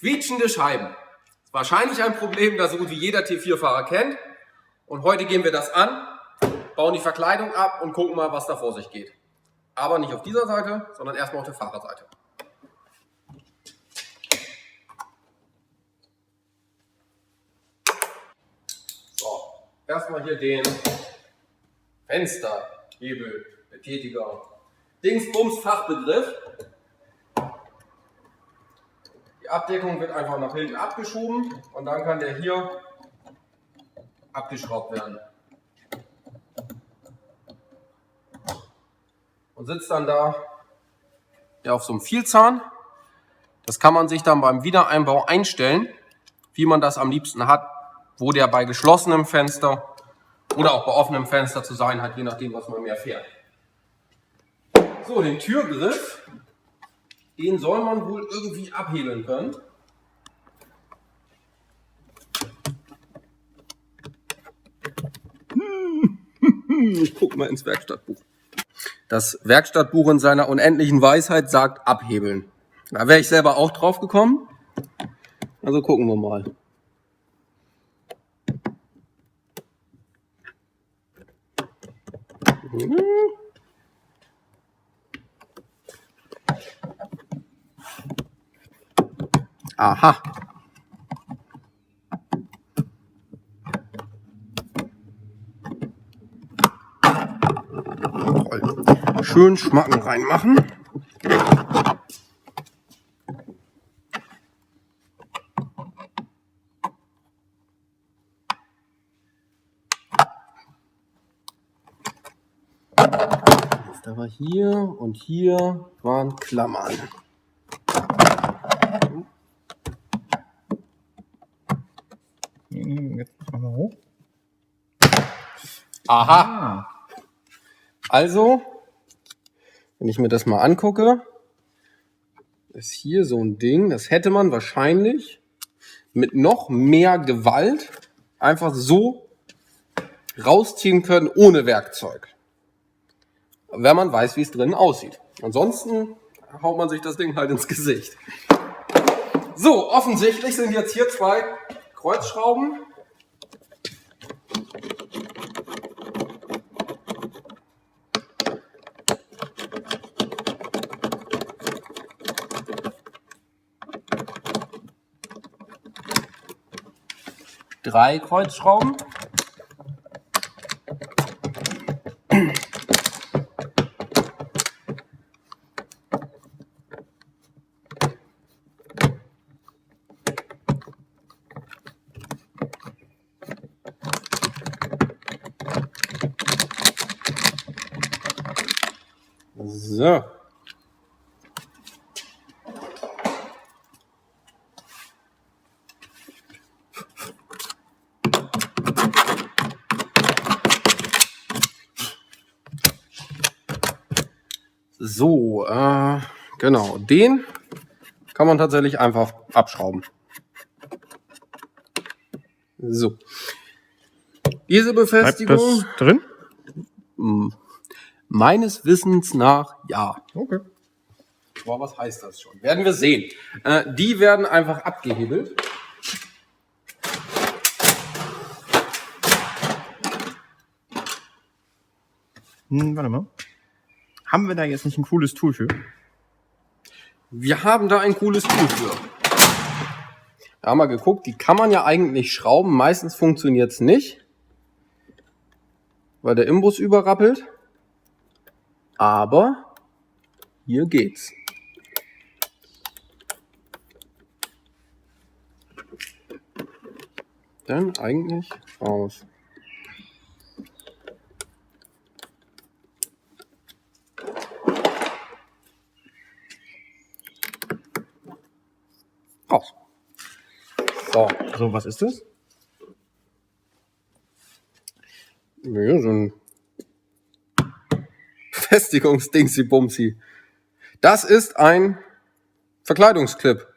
Quietschende Scheiben. Das ist wahrscheinlich ein Problem, das so gut wie jeder T4-Fahrer kennt. Und heute gehen wir das an, bauen die Verkleidung ab und gucken mal, was da vor sich geht. Aber nicht auf dieser Seite, sondern erstmal auf der Fahrerseite. So, erstmal hier den Fensterhebelbetätiger Dingsbums-Fachbegriff. Die Abdeckung wird einfach nach hinten abgeschoben und dann kann der hier abgeschraubt werden. Und sitzt dann da auf so einem Vielzahn. Das kann man sich dann beim Wiedereinbau einstellen, wie man das am liebsten hat, wo der bei geschlossenem Fenster oder auch bei offenem Fenster zu sein hat, je nachdem, was man mehr fährt. So, den Türgriff, den soll man wohl irgendwie abhebeln können. Ich gucke mal ins Werkstattbuch. Das Werkstattbuch in seiner unendlichen Weisheit sagt abhebeln. Da wäre ich selber auch drauf gekommen. Also gucken wir mal. Aha. Toll. Schön Schmacken reinmachen. Jetzt aber hier und hier waren Klammern. Jetzt machen wir hoch. Aha. Also, wenn ich mir das mal angucke, ist hier so ein Ding, das hätte man wahrscheinlich mit noch mehr Gewalt einfach so rausziehen können ohne Werkzeug. Wenn man weiß, wie es drinnen aussieht. Ansonsten haut man sich das Ding halt ins Gesicht. So, offensichtlich sind jetzt hier zwei Kreuzschrauben. Drei Kreuzschrauben. So. So, genau, den kann man tatsächlich einfach abschrauben. So. Diese Befestigung. Bleibt das drin? Meines Wissens nach ja. Okay. Aber was heißt das schon? Werden wir sehen. Die werden einfach abgehebelt. Warte mal. Haben wir da jetzt nicht ein cooles Tool für? Wir haben da ein cooles Tool für. Wir haben mal geguckt, die kann man ja eigentlich schrauben. Meistens funktioniert es nicht, weil der Imbus überrappelt. Aber hier geht's. Dann eigentlich raus. Raus. So. So, was ist das? Ja, so ein Befestigungsdingsi-Bumsi. Das ist ein Verkleidungsclip.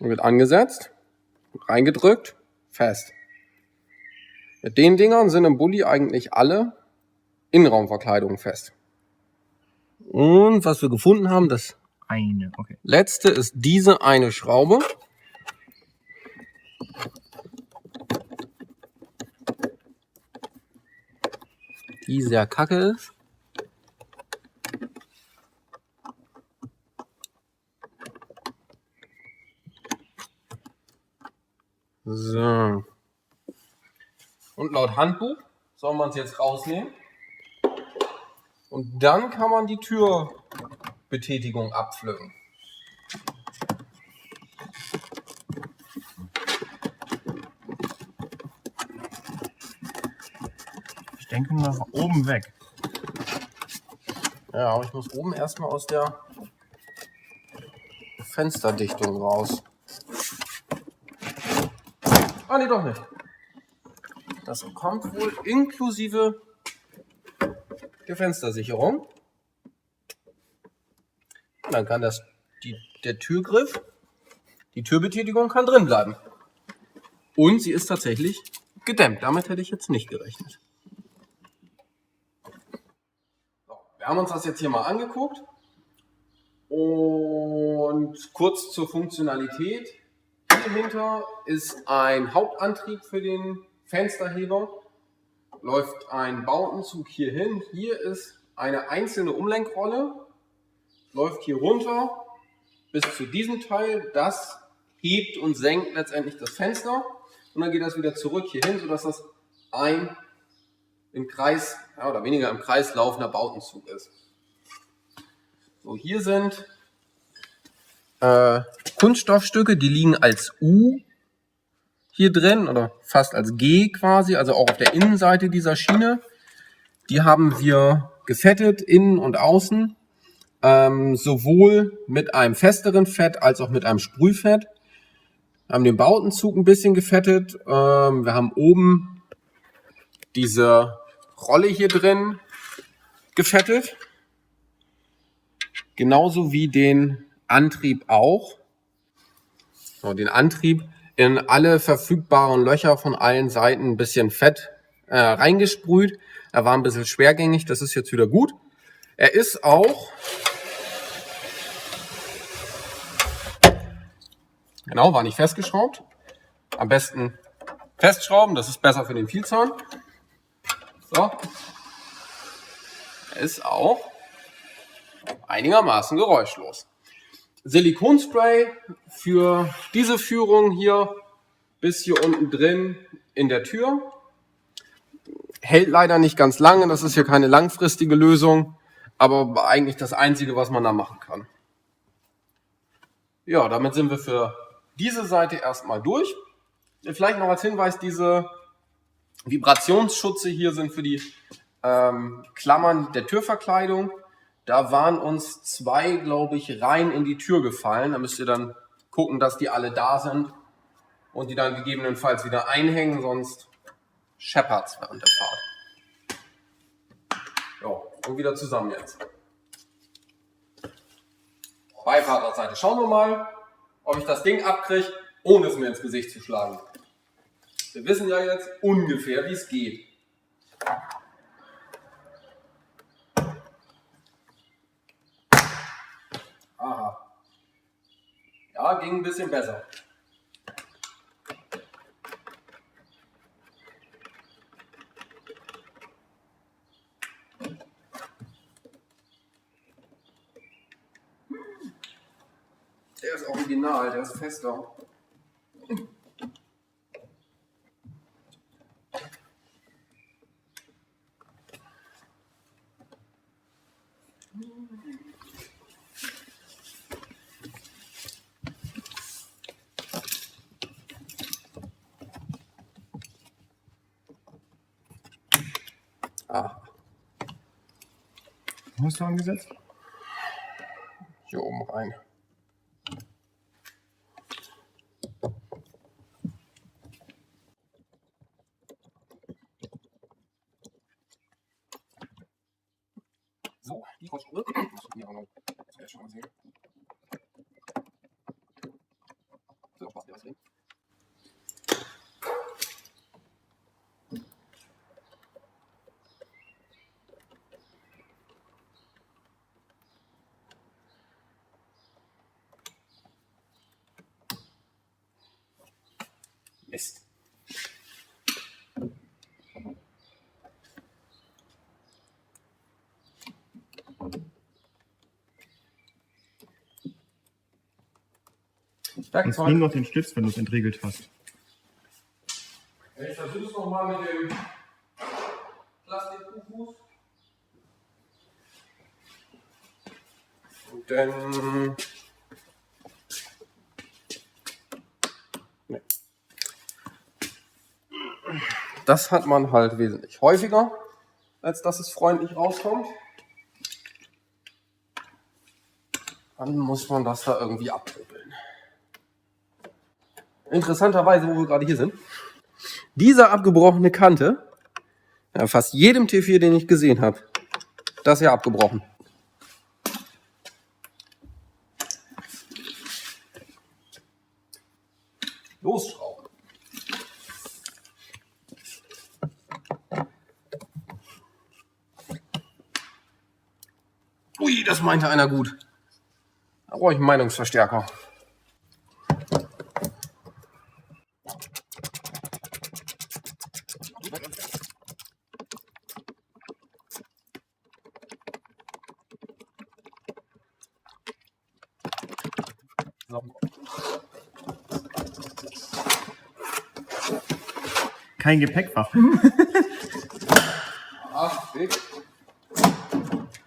Wird angesetzt, reingedrückt, fest. Mit den Dingern sind im Bulli eigentlich alle Innenraumverkleidungen fest. Und was wir gefunden haben, das eine, okay. Letzte ist diese eine Schraube. Die sehr kacke ist. So. Und laut Handbuch soll man es jetzt rausnehmen. Und dann kann man die Türbetätigung abpflücken. Ich denke nach oben weg. Ja, aber ich muss oben erstmal aus der Fensterdichtung raus. Ah, nee, doch nicht. Das kommt wohl inklusive der Fenstersicherung. Und dann kann der Türgriff, die Türbetätigung kann drin bleiben. Und sie ist tatsächlich gedämmt. Damit hätte ich jetzt nicht gerechnet. So, wir haben uns das jetzt hier mal angeguckt. Und kurz zur Funktionalität. Hierhinter ist ein Hauptantrieb für den Fensterheber. Läuft ein Bowdenzug hier hin. Hier ist eine einzelne Umlenkrolle. Läuft hier runter bis zu diesem Teil. Das hebt und senkt letztendlich das Fenster. Und dann geht das wieder zurück hier hin, sodass das ein im Kreis, ja, oder weniger im Kreis laufender Bowdenzug ist. So, hier sind Kunststoffstücke, die liegen als U hier drin oder fast als G quasi, also auch auf der Innenseite dieser Schiene. Die haben wir gefettet, innen und außen, sowohl mit einem festeren Fett als auch mit einem Sprühfett. Wir haben den Bowdenzug ein bisschen gefettet. Wir haben oben diese Rolle hier drin gefettet. Genauso wie den Antrieb auch. So, den Antrieb in alle verfügbaren Löcher von allen Seiten ein bisschen Fett reingesprüht. Er war ein bisschen schwergängig, das ist jetzt wieder gut. Er ist auch, genau, war nicht festgeschraubt. Am besten festschrauben, das ist besser für den Vielzahn. So. Er ist auch einigermaßen geräuschlos. Silikonspray für diese Führung hier bis hier unten drin in der Tür. Hält leider nicht ganz lange, das ist hier keine langfristige Lösung, aber eigentlich das Einzige, was man da machen kann. Ja, damit sind wir für diese Seite erstmal durch. Vielleicht noch als Hinweis, diese Vibrationsschutze hier sind für die Klammern der Türverkleidung. Da waren uns 2, glaube ich, rein in die Tür gefallen. Da müsst ihr dann gucken, dass die alle da sind und die dann gegebenenfalls wieder einhängen, sonst scheppert's während der Fahrt. Ja, und wieder zusammen jetzt. Beifahrerseite. Schauen wir mal, ob ich das Ding abkriege, ohne es mir ins Gesicht zu schlagen. Wir wissen ja jetzt ungefähr, wie es geht. Aha. Ja, ging ein bisschen besser. Der ist original, der ist fester. Ah, Wo hast du angesetzt? hier oben rein. So, die Kosten. Hier auch noch. Das werde ich schon mal sehen. So, passt dir was drin? das Und fliegen Werkzeug. noch den Schlips, wenn du es entriegelt hast. Ich versuche es nochmal mit dem Plastikfuß. Und dann. Nee. Das hat man halt wesentlich häufiger, als dass es freundlich rauskommt. Dann muss man das da irgendwie abrubbeln. Interessanterweise, wo wir gerade hier sind, diese abgebrochene Kante, ja, fast jedem T4, den ich gesehen habe, das ist ja abgebrochen. Losschrauben. Ui, das meinte einer gut. Da brauche ich einen Meinungsverstärker. So. Kein Gepäckfach. Ach, klick.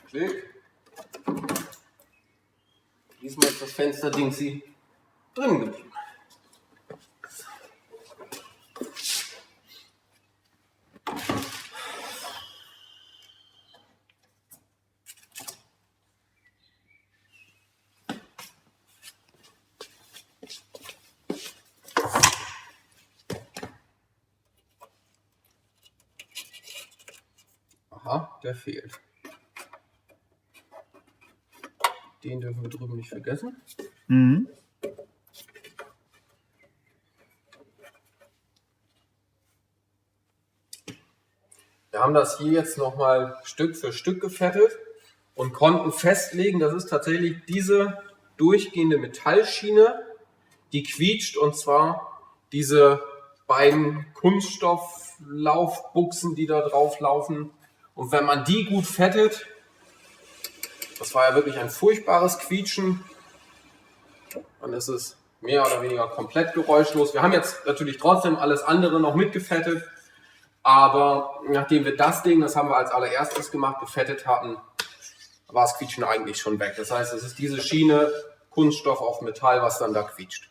Klick. Diesmal ist das Fensterding sie drin geblieben. Aha, der fehlt. Den dürfen wir drüben nicht vergessen. Mhm. Wir haben das hier jetzt nochmal Stück für Stück gefettet und konnten festlegen, das ist tatsächlich diese durchgehende Metallschiene, die quietscht, und zwar diese beiden Kunststofflaufbuchsen, die da drauf laufen. Und wenn man die gut fettet, das war ja wirklich ein furchtbares Quietschen, dann ist es mehr oder weniger komplett geräuschlos. Wir haben jetzt natürlich trotzdem alles andere noch mitgefettet, aber nachdem wir das Ding, das haben wir als allererstes gemacht, gefettet hatten, war das Quietschen eigentlich schon weg. Das heißt, es ist diese Schiene Kunststoff auf Metall, was dann da quietscht.